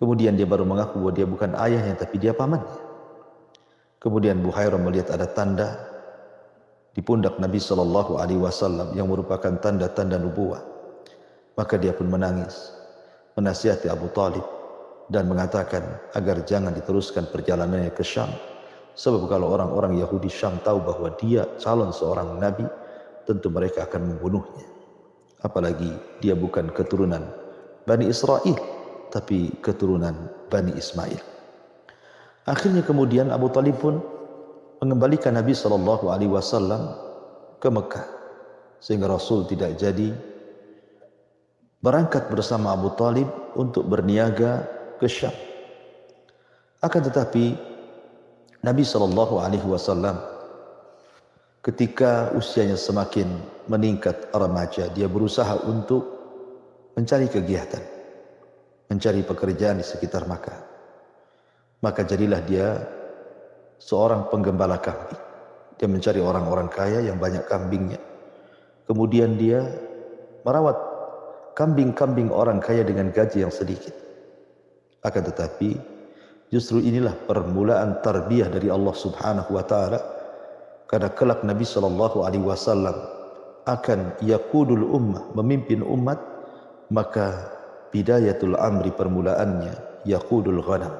Kemudian dia baru mengaku bahwa dia bukan ayahnya tapi dia pamannya. Kemudian Buhairah melihat ada tanda di pundak Nabi SAW yang merupakan tanda-tanda nubuwah. Maka dia pun menangis, menasihati Abu Talib dan mengatakan agar jangan diteruskan perjalanannya ke Syam. Sebab kalau orang-orang Yahudi Syam tahu bahwa dia calon seorang Nabi, tentu mereka akan membunuhnya. Apalagi dia bukan keturunan Bani Israel, tapi keturunan Bani Ismail. Akhirnya kemudian Abu Talib pun mengembalikan Nabi SAW ke Mekah, sehingga Rasul tidak jadi berangkat bersama Abu Talib untuk berniaga ke Syam. Akan tetapi Nabi SAW ketika usianya semakin meningkat remaja, dia berusaha untuk mencari kegiatan, mencari pekerjaan di sekitar Makkah. Maka jadilah dia seorang penggembala kambing. Dia mencari orang-orang kaya yang banyak kambingnya. Kemudian dia merawat kambing-kambing orang kaya dengan gaji yang sedikit. Akan tetapi justru inilah permulaan tarbiyah dari Allah Subhanahu wa taala, karena kelak Nabi SAW akan yaqudul ummah, memimpin umat, maka bidayatul amri, permulaannya yaqudul ghanam.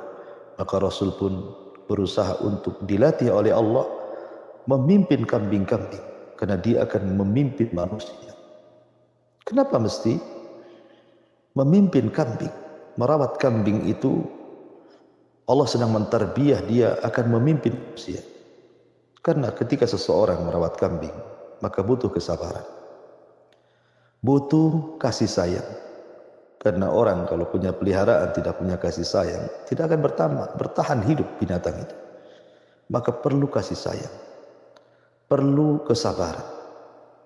Maka Rasul pun berusaha untuk dilatih oleh Allah memimpin kambing-kambing, karena dia akan memimpin manusia. Kenapa mesti memimpin kambing? Merawat kambing itu Allah sedang mentarbiyah dia akan memimpin manusia. Karena ketika seseorang merawat kambing, maka butuh kesabaran, butuh kasih sayang. Karena orang kalau punya peliharaan tidak punya kasih sayang, tidak akan bertahan hidup binatang itu. Maka perlu kasih sayang, perlu kesabaran,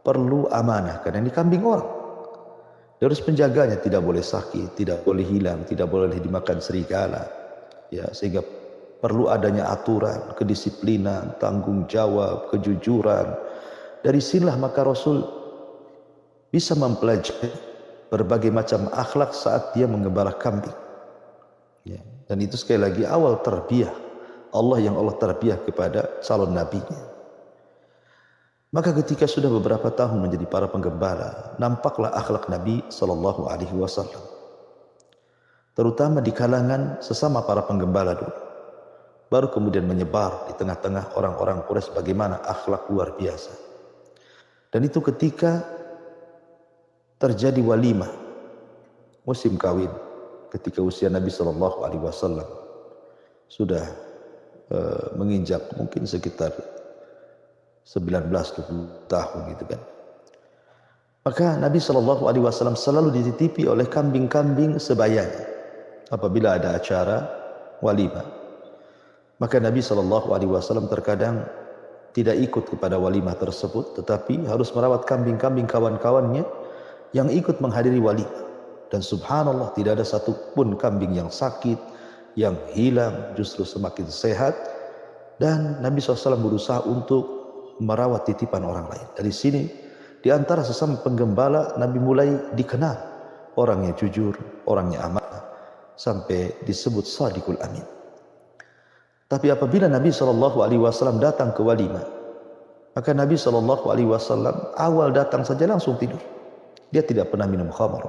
perlu amanah, karena ini kambing orang. Dia harus menjaganya, tidak boleh sakit, tidak boleh hilang, tidak boleh dimakan serigala. Ya, sehingga perlu adanya aturan, kedisiplinan, tanggung jawab, kejujuran. Dari sinilah maka Rasul bisa mempelajari berbagai macam akhlak saat dia menggembala kambing. Ya, dan itu sekali lagi awal tarbiyah Allah yang Allah tarbiyah kepada calon nabinya. Maka ketika sudah beberapa tahun menjadi para penggembala, nampaklah akhlak Nabi SAW, terutama di kalangan sesama para penggembala dulu. Baru kemudian menyebar di tengah-tengah orang-orang Quraisy bagaimana akhlak luar biasa. Dan itu ketika terjadi walimah musim kawin, ketika usia Nabi SAW sudah menginjak mungkin sekitar 19-20 tahun gitu kan. Maka Nabi SAW selalu dititipi oleh kambing-kambing sebayanya apabila ada acara walimah. Maka Nabi SAW terkadang tidak ikut kepada walimah tersebut, tetapi harus merawat kambing-kambing kawan-kawannya yang ikut menghadiri walimah. Dan subhanallah, tidak ada satupun kambing yang sakit, yang hilang, justru semakin sehat. Dan Nabi SAW berusaha untuk merawat titipan orang lain. Dari sini, di antara sesama penggembala, Nabi mulai dikenal orangnya jujur, orangnya amanah, sampai disebut Sadiqul Amin. Tapi apabila Nabi SAW datang ke walimah, maka Nabi SAW awal datang saja langsung tidur. Dia tidak pernah minum khamar,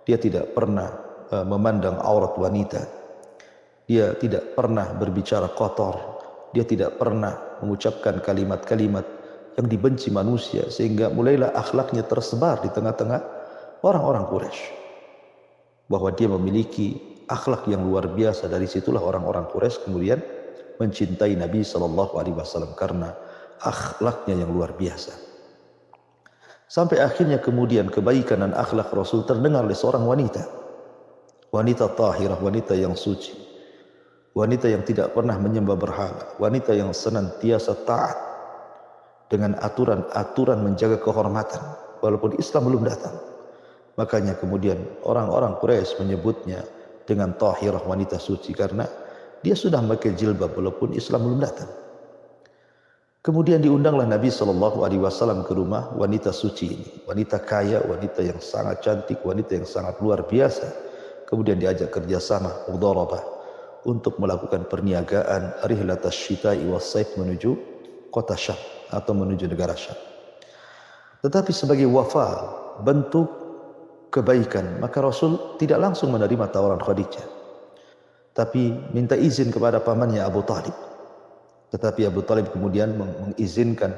dia tidak pernah memandang aurat wanita, dia tidak pernah berbicara kotor, dia tidak pernah mengucapkan kalimat-kalimat yang dibenci manusia, sehingga mulailah akhlaknya tersebar di tengah-tengah orang-orang Quraisy bahwa dia memiliki akhlak yang luar biasa. Dari situlah orang-orang Quraisy kemudian mencintai Nabi SAW karena akhlaknya yang luar biasa. Sampai akhirnya kemudian kebaikan dan akhlak Rasul terdengar oleh seorang wanita, wanita tahirah, wanita yang suci, wanita yang tidak pernah menyembah berhala, wanita yang senantiasa taat dengan aturan-aturan menjaga kehormatan walaupun Islam belum datang. Makanya kemudian orang-orang Quraisy menyebutnya dengan tahirah, wanita suci, karena dia sudah memakai jilbab walaupun Islam belum datang. Kemudian diundanglah Nabi SAW ke rumah wanita suci ini, wanita kaya, wanita yang sangat cantik, wanita yang sangat luar biasa, kemudian diajak kerjasama mudharabah untuk melakukan perniagaan rihlatas syita'i was-saif menuju kota Syam atau menuju negara Syam. Tetapi sebagai wafa, bentuk kebaikan, maka Rasul tidak langsung menerima tawaran Khadijah, tapi minta izin kepada pamannya Abu Talib. Tetapi Abu Talib kemudian mengizinkan.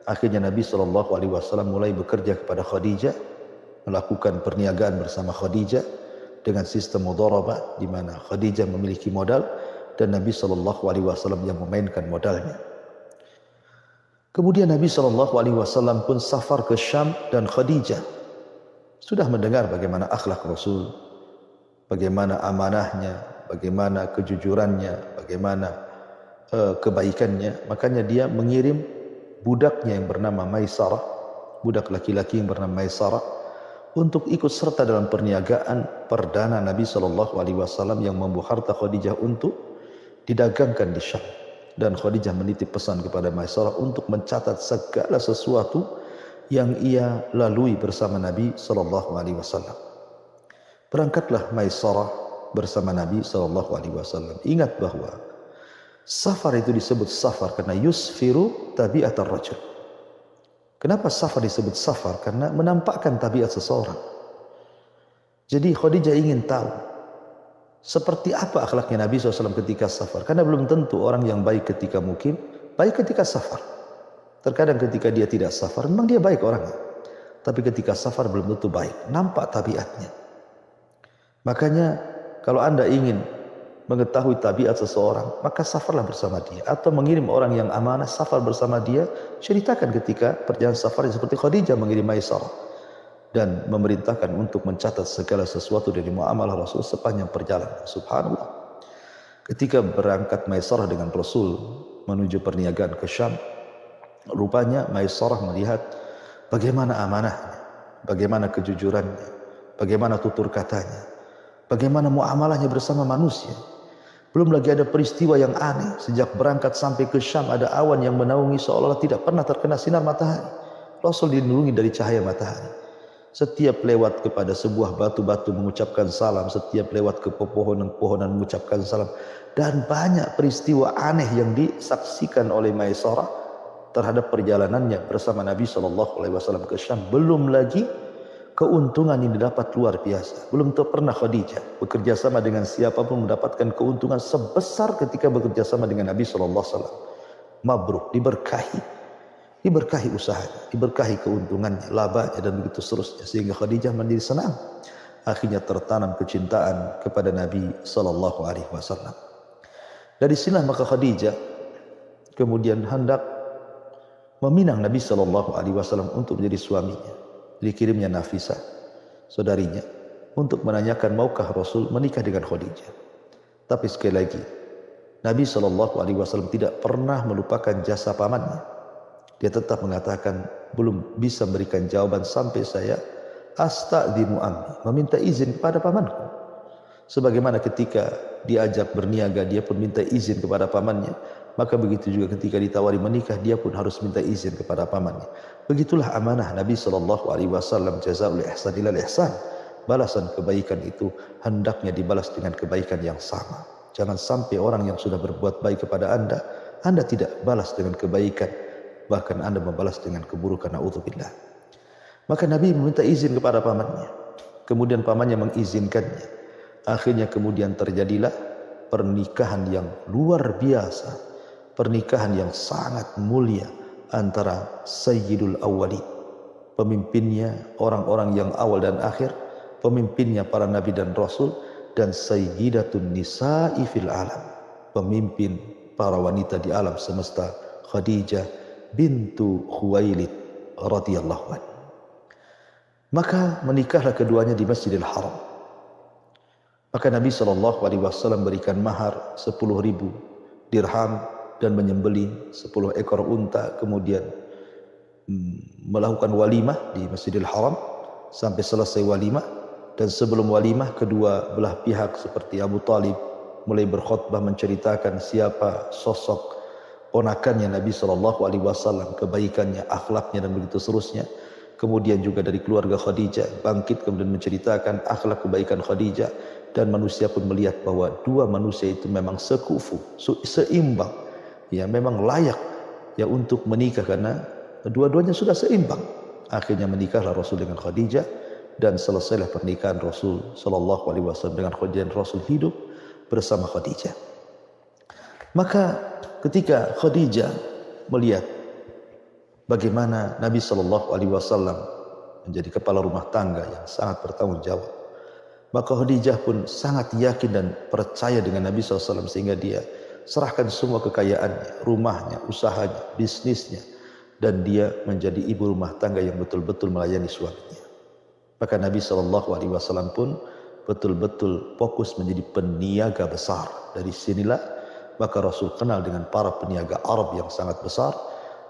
Akhirnya Nabi SAW mulai bekerja kepada Khadijah, melakukan perniagaan bersama Khadijah dengan sistem mudharabah, di mana Khadijah memiliki modal dan Nabi SAW yang memainkan modalnya. Kemudian Nabi SAW pun safar ke Syam, dan Khadijah sudah mendengar bagaimana akhlak Rasul, bagaimana amanahnya, bagaimana kejujurannya, bagaimana kebaikannya. Makanya dia mengirim budaknya yang bernama Maisarah, budak laki-laki yang bernama Maisarah, untuk ikut serta dalam perniagaan perdana Nabi SAW yang membawa harta Khadijah untuk didagangkan di Syam. Dan Khadijah menitip pesan kepada Maisarah untuk mencatat segala sesuatu yang ia lalui bersama Nabi SAW. Berangkatlah Maisarah bersama Nabi SAW. Ingat bahwa safar itu disebut safar karena yusfiru tabi'atar rajul. Kenapa safar disebut safar? Karena menampakkan tabiat seseorang. Jadi Khadijah ingin tahu seperti apa akhlaknya Nabi SAW ketika safar. Karena belum tentu orang yang baik ketika mukim baik ketika safar. Terkadang ketika dia tidak safar memang dia baik orangnya, tapi ketika safar belum tentu baik, nampak tabiatnya. Makanya kalau Anda ingin mengetahui tabiat seseorang, maka safarlah bersama dia, atau mengirim orang yang amanah safar bersama dia. Ceritakan ketika perjalanan safar seperti Khadijah mengirim Maisarah dan memerintahkan untuk mencatat segala sesuatu dari muamalah Rasul sepanjang perjalanan. Subhanallah, ketika berangkat Maisarah dengan Rasul menuju perniagaan ke Syam, rupanya Maisarah melihat bagaimana amanahnya, bagaimana kejujurannya, bagaimana tutur katanya, bagaimana muamalahnya bersama manusia. Belum lagi ada peristiwa yang aneh. Sejak berangkat sampai ke Syam ada awan yang menaungi seolah-olah tidak pernah terkena sinar matahari. Rasul dilindungi dari cahaya matahari. Setiap lewat kepada sebuah batu-batu mengucapkan salam, setiap lewat ke pepohonan-pepohonan mengucapkan salam. Dan banyak peristiwa aneh yang disaksikan oleh Maisarah terhadap perjalanannya bersama Nabi SAW ke Syam. Belum lagi keuntungan yang didapat luar biasa. Belum pernah Khadijah bekerja sama dengan siapapun mendapatkan keuntungan sebesar ketika bekerja sama dengan Nabi SAW. Mabruk, diberkahi usahanya, diberkahi keuntungannya, labanya, dan begitu seterusnya, sehingga Khadijah menjadi senang. Akhirnya tertanam kecintaan kepada Nabi SAW. Dari sinilah maka Khadijah kemudian hendak meminang Nabi SAW untuk menjadi suaminya. Dikirimnya Nafisah, saudarinya, untuk menanyakan maukah Rasul menikah dengan Khadijah. Tapi sekali lagi, Nabi SAW tidak pernah melupakan jasa pamannya. Dia tetap mengatakan belum bisa memberikan jawaban sampai saya astadzinu ammi, meminta izin kepada pamanku. Sebagaimana ketika diajak berniaga dia pun minta izin kepada pamannya, maka begitu juga ketika ditawari menikah dia pun harus minta izin kepada pamannya. Begitulah amanah Nabi SAW. Jazaa'ul ihsan ilal ihsan. Balasan kebaikan itu hendaknya dibalas dengan kebaikan yang sama. Jangan sampai orang yang sudah berbuat baik kepada Anda tidak balas dengan kebaikan, bahkan Anda membalas dengan keburukan. Na'udzubillah. Maka Nabi meminta izin kepada pamannya, kemudian pamannya mengizinkannya. Akhirnya kemudian terjadilah pernikahan yang luar biasa, pernikahan yang sangat mulia antara Sayyidul Awwalin, pemimpinnya orang-orang yang awal dan akhir, pemimpinnya para nabi dan rasul, dan Sayyidatun Nisa'i fil alam, pemimpin para wanita di alam semesta, Khadijah bintu Khuwailid radhiyallahu anha. Maka menikahlah keduanya di Masjidil Haram. Maka Nabi SAW berikan mahar 10.000 dirham dan menyembelih 10 ekor unta, kemudian melakukan walimah di Masjidil Haram sampai selesai walimah. Dan sebelum walimah, kedua belah pihak seperti Abu Talib mulai berkhutbah menceritakan siapa sosok ponakannya Nabi SAW, kebaikannya, akhlaknya, dan begitu seterusnya. kemudian juga dari keluarga Khadijah bangkit kemudian menceritakan akhlak kebaikan Khadijah, dan manusia pun melihat bahwa dua manusia itu memang sekufu, seimbang, ya memang layak ya untuk menikah karena dua-duanya sudah seimbang. Akhirnya menikahlah Rasul dengan Khadijah, dan selesailah pernikahan Rasul sallallahu alaihi wasallam dengan Khadijah, dan Rasul hidup bersama Khadijah. Maka ketika Khadijah melihat bagaimana Nabi sallallahu alaihi wasallam menjadi kepala rumah tangga yang sangat bertanggung jawab, maka Khadijah pun sangat yakin dan percaya dengan Nabi sallallahu alaihi wasallam, sehingga dia serahkan semua kekayaannya, rumahnya, usahanya, bisnisnya, dan dia menjadi ibu rumah tangga yang betul-betul melayani suaminya. Maka Nabi sallallahu alaihi wasallam pun betul-betul fokus menjadi peniaga besar. Dari sinilah maka Rasul kenal dengan para peniaga Arab yang sangat besar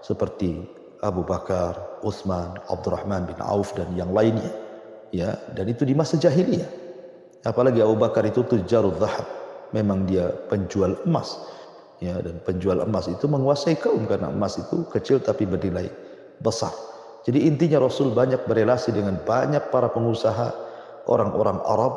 seperti Abu Bakar, Utsman, Abdurrahman bin Auf dan yang lainnya. Ya, dan itu di masa jahiliyah. Apalagi Abu Bakar itu tujarul zahab, memang dia penjual emas. Ya, dan penjual emas itu menguasai kaum karena emas itu kecil tapi bernilai besar. Jadi intinya Rasul banyak berelasi dengan banyak para pengusaha orang-orang Arab